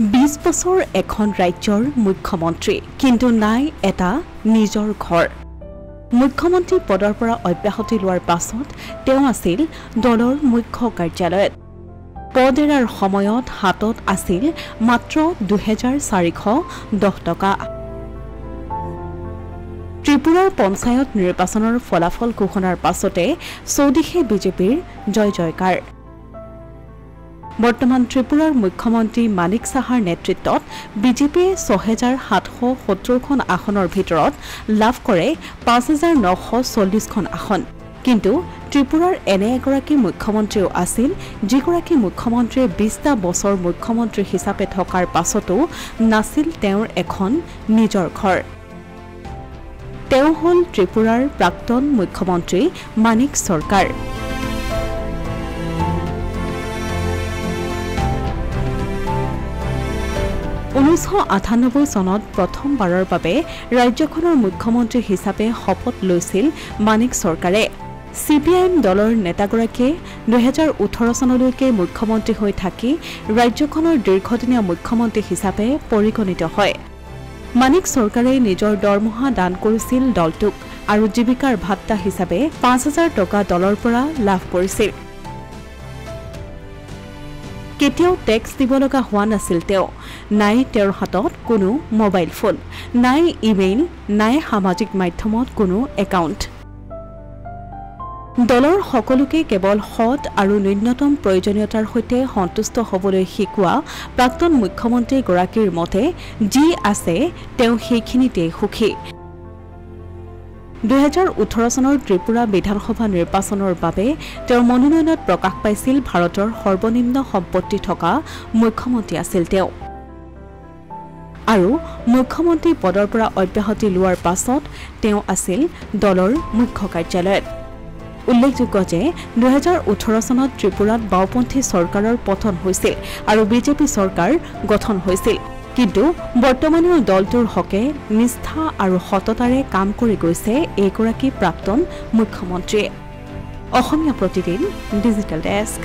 20 বছৰ এখন ৰাজ্যৰ মুখ্যমন্ত্ৰী কিন্তু নাই এটা নিজৰ ঘৰ মুখ্যমন্ত্ৰী পদৰ পৰা অব্যাহতি লোৱাৰ পাছত তেওঁ আছিল দলৰ মুখ্য কাৰ্যালয়ত পদ এৰাৰ সময়ত হাতত আছিল মাত্ৰ 2410 টকা ত্ৰিপুৰাৰ পঞ্চায়ত নিৰ্বাচনৰ ফলাফল ঘোষণাৰ পাছতে চৌদিশে বিজেপিৰ জয় জয়কাৰ বৰ্তমান ত্ৰিপুৰাৰ মুখ্যমন্ত্ৰী মানিক সাহাৰ নেতৃত্বত বিজেপিয়ে 6770খন আসনৰ ভিতৰত লাভ কৰে 5940খন আসন কিন্তু ত্ৰিপুৰাৰ এনে এগৰাকী মুখ্যমন্ত্ৰীও আছিল যিগৰাকী মুখ্যমন্ত্ৰীয়ে 20টা বছৰ মুখ্যমন্ত্ৰী হিচাপে থকাৰ পাছতো নাছিল তেওঁৰ এখন নিজৰ ঘৰ তেওঁ হল ত্ৰিপুৰাৰ প্ৰাক্তন মুখ্যমন্ত্ৰী মানিক সৰকাৰ 1998 চনত প্ৰথমবাৰৰ বাবে ৰাজ্যখনৰ মুখ্যমন্ত্ৰী হিচাপে শপত লৈছিল মানিক সৰকাৰে সিপিআইএম দলৰ নেতাগৰাকীয়ে 2018 চনলৈকে মুখ্যমন্ত্ৰী হৈ থাকি ৰাজ্যখনৰ দীৰ্ঘদিনীয়া মুখ্যমন্ত্ৰী হিচাপে পৰিগণিত হয় মানিক সৰকাৰে নিজৰ দৰমহা দান কৰিছিল দলটোক আৰু জীৱিকাৰ ভাত্তা হিচাপে 5000 টকা দলৰ পৰা লাভ কৰিছিল কেতিয়াও টেক্স দিব লগা হোৱা নাছিল তেওঁ নাই তেওঁৰ হাতত কোনো মোবাইল ফোন নাই ইমেইল নাই সামাজিক মাধ্যমত কোনো একাউণ্ট দলৰ সকলোকে কেৱল সৎ আৰু ন্যূনতম প্ৰয়োজনীয়তাৰ সৈতে সন্তুষ্ট হ'বলৈ শিকোৱা প্ৰাক্তন মুখ্যমন্ত্ৰী গৰাকীৰ মতে যি আছে তেওঁ সেইখিনিতে সুখী 2018 চনৰ ত্ৰিপুৰা বিধানসভা নিৰ্বাচনৰ বাবে তেওঁৰ মনোনয়নত প্ৰকাশ পাইছিল ভাৰতৰ সৰ্বনিম্ন সম্পত্তি থকা মুখ্যমন্ত্ৰী আছিল তেওঁ আৰু মুখ্যমন্ত্ৰী পদৰ পৰা অব্যাহতি লোৱাৰ পাছত তেওঁ আছিল দলৰ মুখ্য কাৰ্যালয়ত উল্লেখযোগ্য যে 2018 চনত ত্ৰিপুৰাত বাওপন্থী চৰকাৰৰ পতন হৈছিল আৰু বিজেপি চৰকাৰ গঠন হৈছিল কিন্তু বৰ্তমানৰ দলটোৰ হকে নিষ্ঠা আৰু সততাৰে কাম কৰি গৈছে এইগৰাকী প্ৰাক্তন মুখ্যমন্ত্ৰীয়ে অসমীয়া প্ৰতিদিন ডিজিটেল ডেস্ক